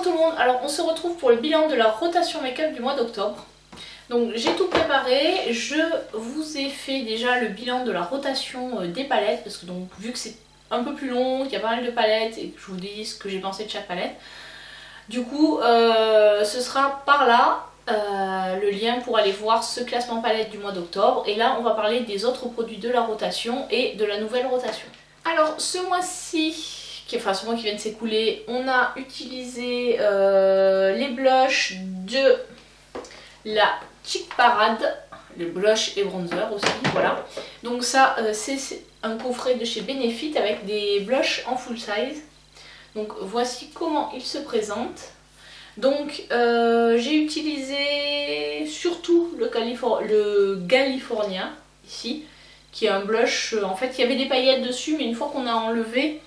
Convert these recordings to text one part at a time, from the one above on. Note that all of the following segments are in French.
tout le monde, alors on se retrouve pour le bilan de la rotation make-up du mois d'octobre. Donc j'ai tout préparé, je vous ai fait déjà le bilan de la rotation des palettes, parce que donc vu que c'est un peu plus long, qu'il y a pas mal de palettes et que je vous dis ce que j'ai pensé de chaque palette, du coup ce sera par là le lien pour aller voir ce classement palette du mois d'octobre. Et là on va parler des autres produits de la rotation et de la nouvelle rotation. Alors ce mois-ci, enfin ce mois qui vient de s'écouler, on a utilisé les blushs de la Chic Parade, les blushs et bronzer aussi, voilà. Donc ça c'est un coffret de chez Benefit avec des blushs en full size. Donc voici comment ils se présentent. Donc j'ai utilisé surtout le California ici, qui est un blush, en fait il y avait des paillettes dessus, mais une fois qu'on a enlevé,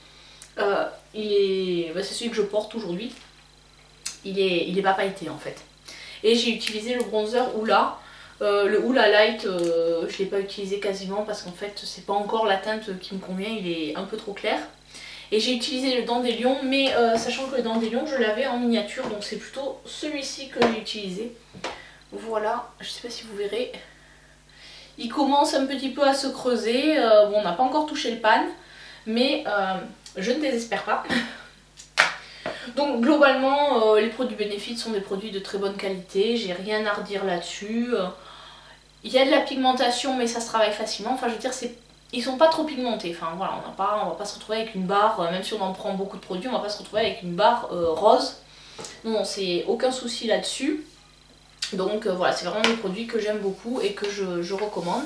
c'est celui que je porte aujourd'hui, il est pas pailleté en fait. Et j'ai utilisé le bronzer Hoola, le Hoola Light, je l'ai pas utilisé quasiment parce qu'en fait c'est pas encore la teinte qui me convient, il est un peu trop clair. Et j'ai utilisé le Dandelion, mais sachant que le Dandelion je l'avais en miniature, donc c'est plutôt celui-ci que j'ai utilisé. Voilà, je sais pas si vous verrez, il commence un petit peu à se creuser, bon on n'a pas encore touché le pan, mais je ne désespère pas. Donc globalement les produits Benefit sont des produits de très bonne qualité, j'ai rien à redire là-dessus. Il y a de la pigmentation mais ça se travaille facilement, enfin je veux dire ils sont pas trop pigmentés, enfin voilà, on va pas se retrouver avec une barre, même si on en prend beaucoup de produits, on va pas se retrouver avec une barre rose. Non, c'est aucun souci là-dessus. Donc voilà, c'est vraiment des produits que j'aime beaucoup et que je recommande.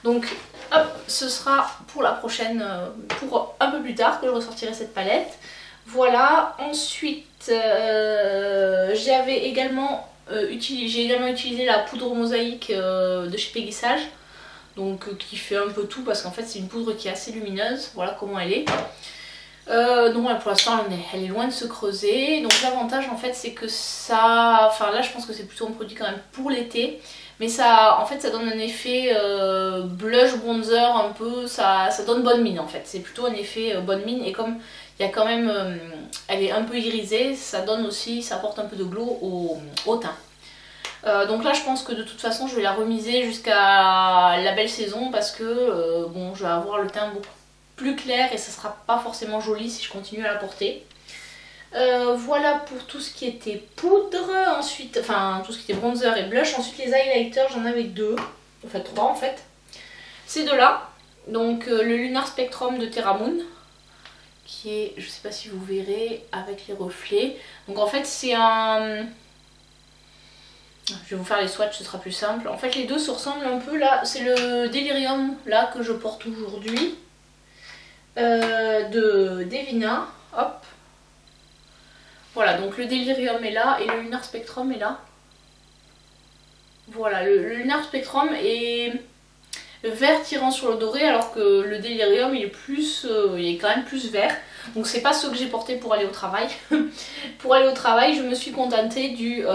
Donc hop, ce sera pour la prochaine, pour un peu plus tard que je ressortirai cette palette. Voilà, ensuite j'ai également utilisé la poudre mosaïque de chez Peggy Sage. Donc qui fait un peu tout parce qu'en fait c'est une poudre qui est assez lumineuse, voilà comment elle est. Donc voilà, pour l'instant elle est loin de se creuser. Donc l'avantage en fait c'est que ça, enfin là je pense que c'est plutôt un produit quand même pour l'été, mais ça en fait ça donne un effet blush bronzer un peu, ça donne bonne mine en fait, c'est plutôt un effet bonne mine. Et comme il y a quand même, elle est un peu irisée, ça donne aussi, ça apporte un peu de glow au teint. Donc là je pense que de toute façon je vais la remiser jusqu'à la belle saison parce que bon, je vais avoir le teint beaucoup plus clair et ça sera pas forcément joli si je continue à la porter. Voilà pour tout ce qui était poudre, ensuite, enfin tout ce qui était bronzer et blush. Ensuite les highlighters, j'en avais deux, enfin trois en fait. Ces deux là, donc le Lunar Spectrum de Terra Moon, qui est, je sais pas si vous verrez, avec les reflets. Donc en fait c'est un... Je vais vous faire les swatchs, ce sera plus simple. En fait les deux se ressemblent un peu là. C'est le Delirium là que je porte aujourd'hui. De Devina. Hop. Voilà, donc le Delirium est là et le Lunar Spectrum est là. Voilà, le Lunar Spectrum est vert tirant sur le doré alors que le Delirium il est quand même plus vert. Donc c'est pas ce que j'ai porté pour aller au travail. Pour aller au travail je me suis contentée du...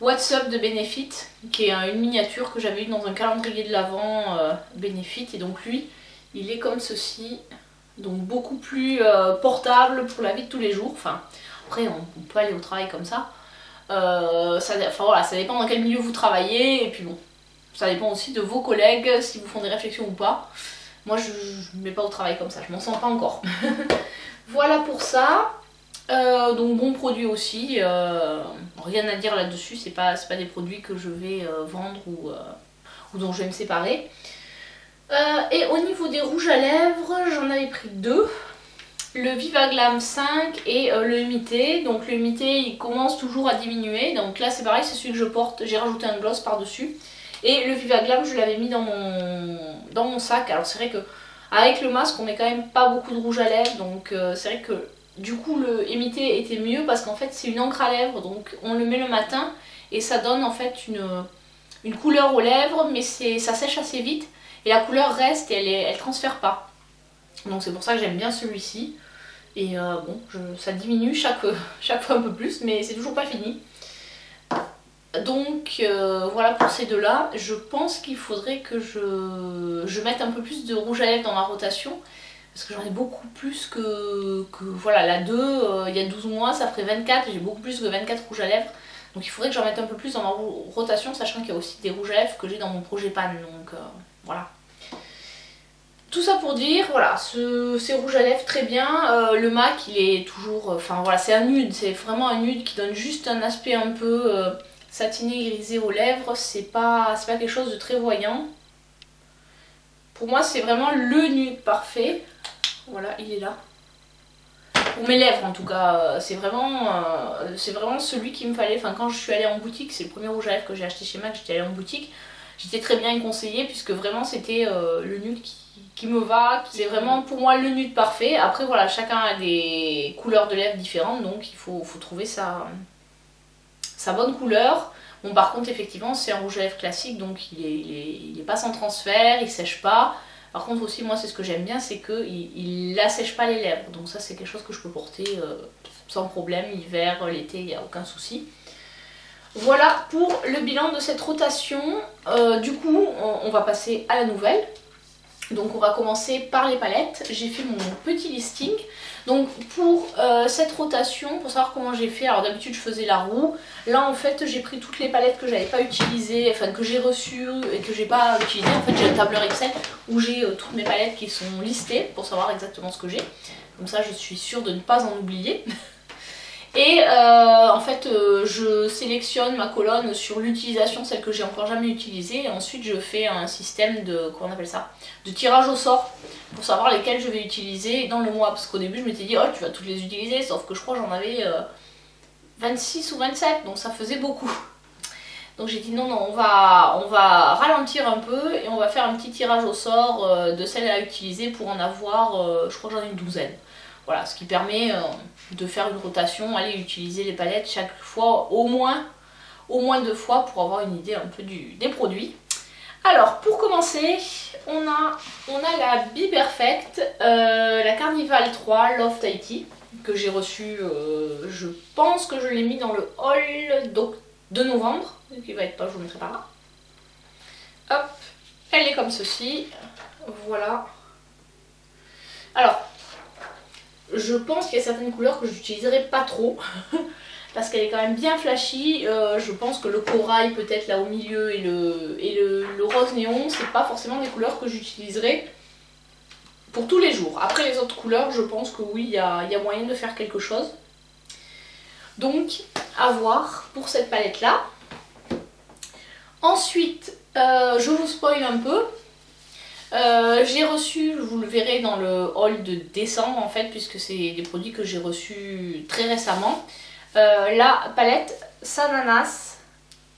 What's Up de Benefit, qui est une miniature que j'avais eu dans un calendrier de l'Avent Benefit, et donc lui il est comme ceci, donc beaucoup plus portable pour la vie de tous les jours. Enfin après on peut aller au travail comme ça, enfin voilà, ça dépend dans quel milieu vous travaillez, et puis bon ça dépend aussi de vos collègues si vous font des réflexions ou pas. Moi je ne mets pas au travail comme ça, je m'en sens pas encore. Voilà pour ça. Donc bon produit aussi, rien à dire là-dessus, c'est pas des produits que je vais vendre ou dont je vais me séparer. Et au niveau des rouges à lèvres, j'en avais pris deux, le Viva Glam 5 et le Imité. Donc le Imité il commence toujours à diminuer, donc là c'est pareil, c'est celui que je porte, j'ai rajouté un gloss par dessus. Et le Viva Glam je l'avais mis dans mon sac. Alors c'est vrai que avec le masque on met quand même pas beaucoup de rouge à lèvres, donc c'est vrai que du coup le Imité était mieux parce qu'en fait c'est une encre à lèvres, donc on le met le matin et ça donne en fait une couleur aux lèvres, mais ça sèche assez vite et la couleur reste et elle transfère pas. Donc c'est pour ça que j'aime bien celui-ci. Et bon, ça diminue chaque fois un peu plus, mais c'est toujours pas fini. Donc voilà pour ces deux là. Je pense qu'il faudrait que je mette un peu plus de rouge à lèvres dans la rotation. parce que j'en ai beaucoup plus que voilà, la 2, il y a 12 mois, ça ferait 24, j'ai beaucoup plus que 24 rouges à lèvres. Donc il faudrait que j'en mette un peu plus dans ma rotation, sachant qu'il y a aussi des rouges à lèvres que j'ai dans mon projet pan, donc voilà. Tout ça pour dire, voilà, ces rouges à lèvres très bien, le MAC il est toujours, enfin voilà, c'est un nude, c'est vraiment un nude qui donne juste un aspect un peu satiné, grisé aux lèvres, c'est pas quelque chose de très voyant. Pour moi c'est vraiment le nude parfait, voilà, il est là. Pour mes lèvres en tout cas, c'est vraiment celui qu'il me fallait, enfin quand je suis allée en boutique, c'est le premier rouge à lèvres que j'ai acheté chez MAC, j'étais allée en boutique, j'étais très bien conseillée puisque vraiment c'était le nude qui me va, c'est vraiment pour moi le nude parfait. Après voilà, chacun a des couleurs de lèvres différentes, donc il faut trouver sa bonne couleur. Bon par contre effectivement c'est un rouge à lèvres classique, donc il est pas sans transfert, il sèche pas. Par contre aussi moi c'est ce que j'aime bien, c'est qu'il assèche pas les lèvres, donc ça c'est quelque chose que je peux porter sans problème, l'hiver, l'été, il n'y a aucun souci. Voilà pour le bilan de cette rotation. Du coup on va passer à la nouvelle. Donc on va commencer par les palettes. J'ai fait mon petit listing. Donc pour cette rotation, pour savoir comment j'ai fait, alors d'habitude je faisais la roue. Là en fait j'ai pris toutes les palettes que j'avais pas utilisées, enfin que j'ai reçues et que j'ai pas utilisées. En fait j'ai un tableur Excel où j'ai toutes mes palettes qui sont listées pour savoir exactement ce que j'ai. Comme ça je suis sûre de ne pas en oublier. Et en fait je sélectionne ma colonne sur l'utilisation, celle que j'ai encore jamais utilisée, et ensuite je fais un système de, comment on appelle ça, de tirage au sort pour savoir lesquelles je vais utiliser dans le mois, parce qu'au début je m'étais dit oh tu vas toutes les utiliser, sauf que je crois que j'en avais 26 ou 27, donc ça faisait beaucoup. Donc j'ai dit non, on va ralentir un peu et on va faire un petit tirage au sort de celles à utiliser pour en avoir, je crois que j'en ai une douzaine. Voilà, ce qui permet de faire une rotation, aller utiliser les palettes chaque fois au moins 2 fois pour avoir une idée un peu des produits. Alors pour commencer, on a la Be Perfect, la Carnival 3 Love Tahiti que j'ai reçue, je pense que je l'ai mis dans le haul de novembre, qui va être pas, je vous mettrai par là. Hop, elle est comme ceci, voilà. Alors, je pense qu'il y a certaines couleurs que j'utiliserai pas trop parce qu'elle est quand même bien flashy. Je pense que le corail peut-être là au milieu et le rose néon, c'est pas forcément des couleurs que j'utiliserai pour tous les jours. Après les autres couleurs, je pense que oui, il y a moyen de faire quelque chose. Donc à voir pour cette palette là. Ensuite, je vous spoil un peu. J'ai reçu, vous le verrez dans le haul de décembre en fait, puisque c'est des produits que j'ai reçus très récemment, la palette Sananas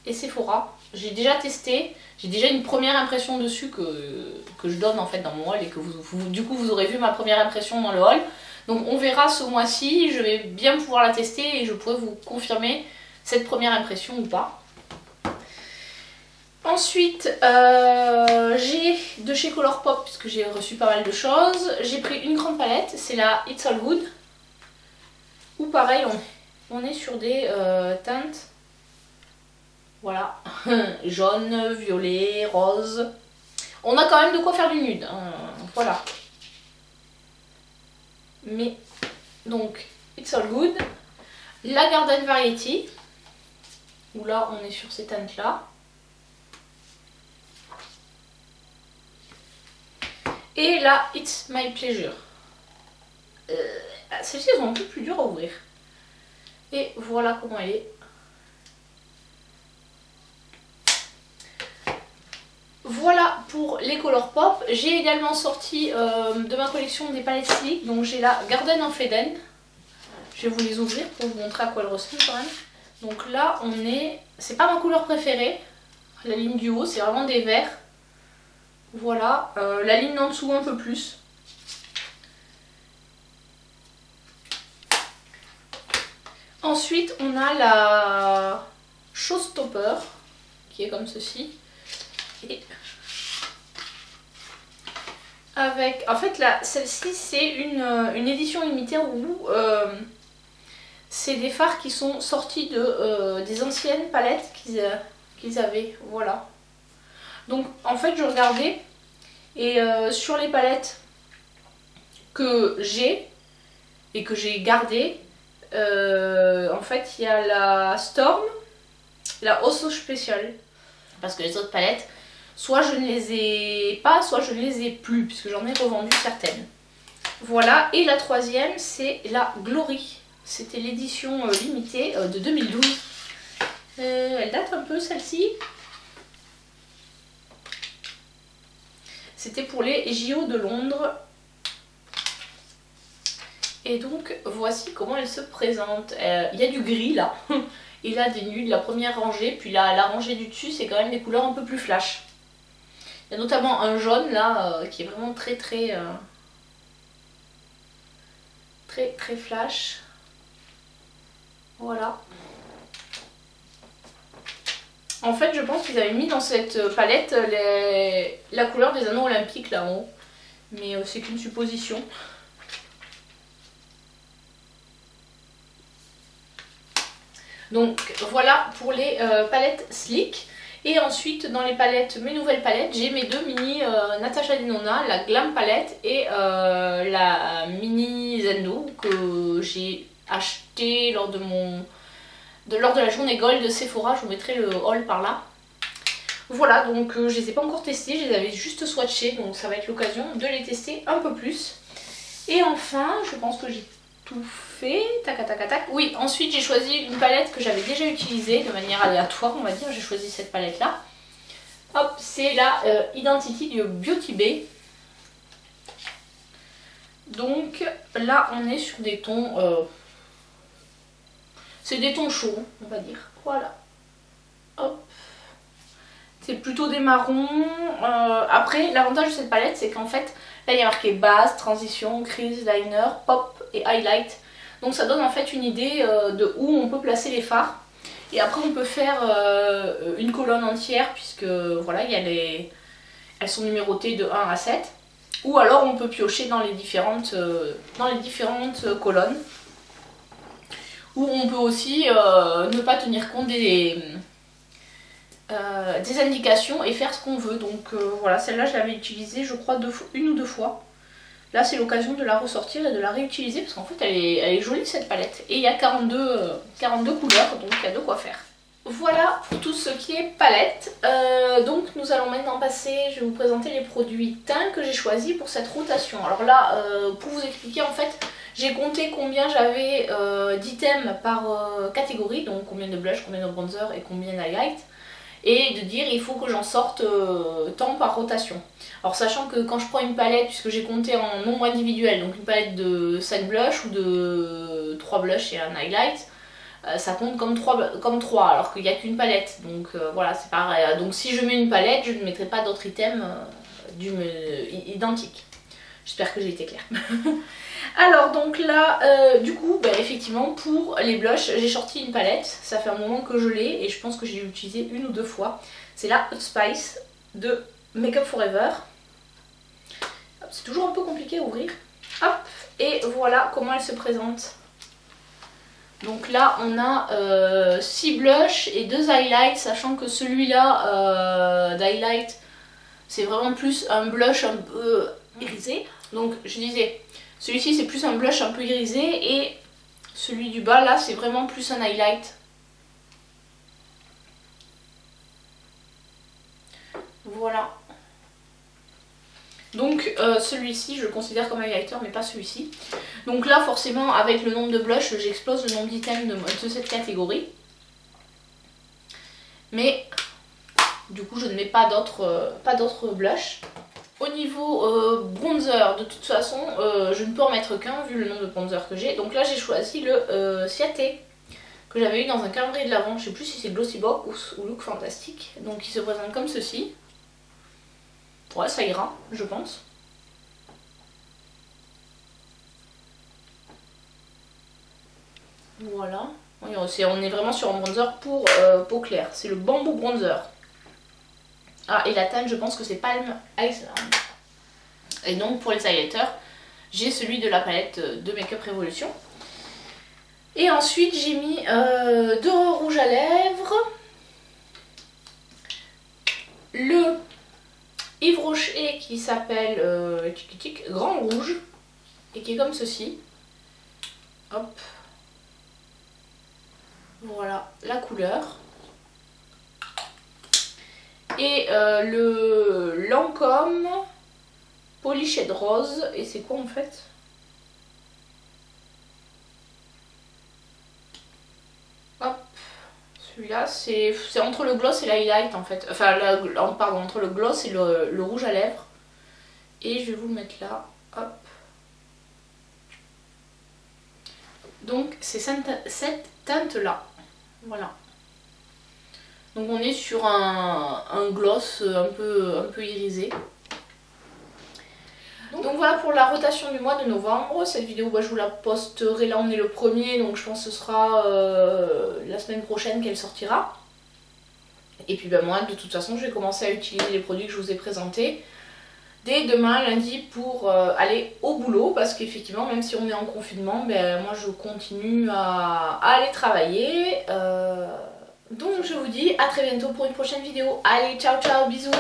et Sephora. J'ai déjà testé, j'ai déjà une première impression dessus que je donne en fait dans mon haul, et que du coup vous aurez vu ma première impression dans le haul. Donc on verra ce mois-ci, je vais bien pouvoir la tester et je pourrai vous confirmer cette première impression ou pas. Ensuite, j'ai de chez Colourpop, puisque j'ai reçu pas mal de choses, j'ai pris une grande palette, c'est la It's All Good, où pareil on est sur des teintes, voilà, jaune, violet, rose. On a quand même de quoi faire du nude, hein, voilà. Mais, donc, It's All Good, la Garden Variety, où là on est sur ces teintes là. Et là, It's My Pleasure. Celles-ci sont un peu plus dures à ouvrir. Et voilà comment elle est. Voilà pour les Colourpop. J'ai également sorti de ma collection des palettes styliques. Donc j'ai la Garden of Eden. Je vais vous les ouvrir pour vous montrer à quoi elles ressemblent quand même. Donc là, on est... C'est pas ma couleur préférée. La ligne du haut, c'est vraiment des verts. Voilà, la ligne en dessous un peu plus. Ensuite, on a la Showstopper, qui est comme ceci. Et avec, en fait, celle-ci, c'est une édition limitée où c'est des fards qui sont sortis des anciennes palettes qu'ils avaient. Voilà. Donc en fait je regardais et sur les palettes que j'ai et que j'ai gardé. En fait, il y a la Storm, la Osso Special. Parce que les autres palettes, soit je ne les ai pas, soit je ne les ai plus, puisque j'en ai revendu certaines. Voilà, et la troisième, c'est la Glory. C'était l'édition limitée de 2012. Elle date un peu, celle-ci. C'était pour les JO de Londres. Et donc, voici comment elle se présente. Il y a du gris, là. Et là, des nudes, la première rangée. Puis là, la rangée du dessus, c'est quand même des couleurs un peu plus flash. Il y a notamment un jaune, là, qui est vraiment très flash. Voilà. En fait, je pense qu'ils avaient mis dans cette palette la couleur des anneaux olympiques là en haut. Mais c'est qu'une supposition. Donc voilà pour les palettes Sleek. Et ensuite dans les palettes, mes nouvelles palettes, j'ai mes deux mini Natasha Denona, la Glam palette et la mini Zendo que j'ai acheté lors de la journée Gold de Sephora. Je vous mettrai le haul par là. Voilà, donc je les ai pas encore testés, je les avais juste swatchés, donc ça va être l'occasion de les tester un peu plus. Et enfin, je pense que j'ai tout fait, tac tac tac. Oui, ensuite j'ai choisi une palette que j'avais déjà utilisée de manière aléatoire, on va dire. J'ai choisi cette palette là. Hop, c'est la Identity de Beauty Bay. Donc là on est sur des tons, c'est des tons chauds on va dire, voilà. Hop. C'est plutôt des marrons. Après, l'avantage de cette palette, c'est qu'en fait, là il y a marqué base, transition, crease, liner, pop et highlight. Donc ça donne en fait une idée de où on peut placer les fards. Et après on peut faire une colonne entière, puisque voilà, elles sont numérotées de 1 à 7. Ou alors on peut piocher dans les différentes colonnes. Ou on peut aussi ne pas tenir compte des indications et faire ce qu'on veut. Donc voilà, celle-là je l'avais utilisée je crois une ou deux fois. Là c'est l'occasion de la ressortir et de la réutiliser parce qu'en fait elle est jolie cette palette. Et il y a 42 couleurs, donc il y a de quoi faire. Voilà pour tout ce qui est palette. Donc nous allons maintenant passer, je vais vous présenter les produits teints que j'ai choisis pour cette rotation. Alors là, pour vous expliquer en fait, j'ai compté combien j'avais d'items par catégorie, donc combien de blush, combien de bronzer et combien d'highlight. Et de dire il faut que j'en sorte tant par rotation. Alors sachant que quand je prends une palette, puisque j'ai compté en nombre individuel, donc une palette de 5 blushs ou de 3 blushs et un highlight, ça compte comme 3 alors qu'il n'y a qu'une palette. Donc voilà, c'est pareil. Donc si je mets une palette, je ne mettrai pas d'autres items identiques. J'espère que j'ai été claire. Alors donc là, du coup, bah, effectivement pour les blushs, j'ai sorti une palette. Ça fait un moment que je l'ai et je pense que j'ai utilisé une ou deux fois. C'est la Hot Spice de Make Up For Ever. C'est toujours un peu compliqué à ouvrir. Hop, et voilà comment elle se présente. Donc là on a 6 blushs et 2 highlights, sachant que celui-là d'highlight c'est vraiment plus un blush un peu irisé. Donc je disais, celui-ci c'est plus un blush un peu irisé et celui du bas là c'est vraiment plus un highlight. Voilà. Donc celui-ci je le considère comme highlighter mais pas celui-ci. Donc là forcément avec le nombre de blushs j'explose le nombre d'items de cette catégorie. Mais du coup je ne mets pas d'autres blushs. Au niveau bronzer, de toute façon je ne peux en mettre qu'un vu le nombre de bronzers que j'ai. Donc là j'ai choisi le Ciaté que j'avais eu dans un calendrier de l'Avent. Je ne sais plus si c'est Glossy Box ou Look Fantastic. Donc il se présente comme ceci. Ouais, ça ira, je pense. Voilà. Oui, on est vraiment sur un bronzer pour peau claire. C'est le Bamboo Bronzer. Ah, et la teinte, je pense que c'est Palm Island. Et donc, pour les highlighters, j'ai celui de la palette de Make Up Revolution. Et ensuite, j'ai mis 2 rouges à lèvres. Le Yves Rocher qui s'appelle Grand Rouge. et qui est comme ceci. Hop. Voilà la couleur. Et le Lancôme Polyshade Rose. Et c'est quoi en fait? Hop. Celui-là, c'est entre le gloss et l'highlight en fait. Enfin, pardon, entre le gloss et le rouge à lèvres. Et je vais vous le mettre là. Hop. Donc, c'est cette teinte-là. Voilà. Donc, on est sur un gloss un peu irisé. Donc voilà pour la rotation du mois de novembre. Cette vidéo, je vous la posterai, là on est le 1er, donc je pense que ce sera la semaine prochaine qu'elle sortira. Et puis moi de toute façon je vais commencer à utiliser les produits que je vous ai présentés dès demain lundi pour aller au boulot, parce qu'effectivement même si on est en confinement, moi je continue à aller travailler. Donc je vous dis à très bientôt pour une prochaine vidéo. Allez, ciao ciao, bisous.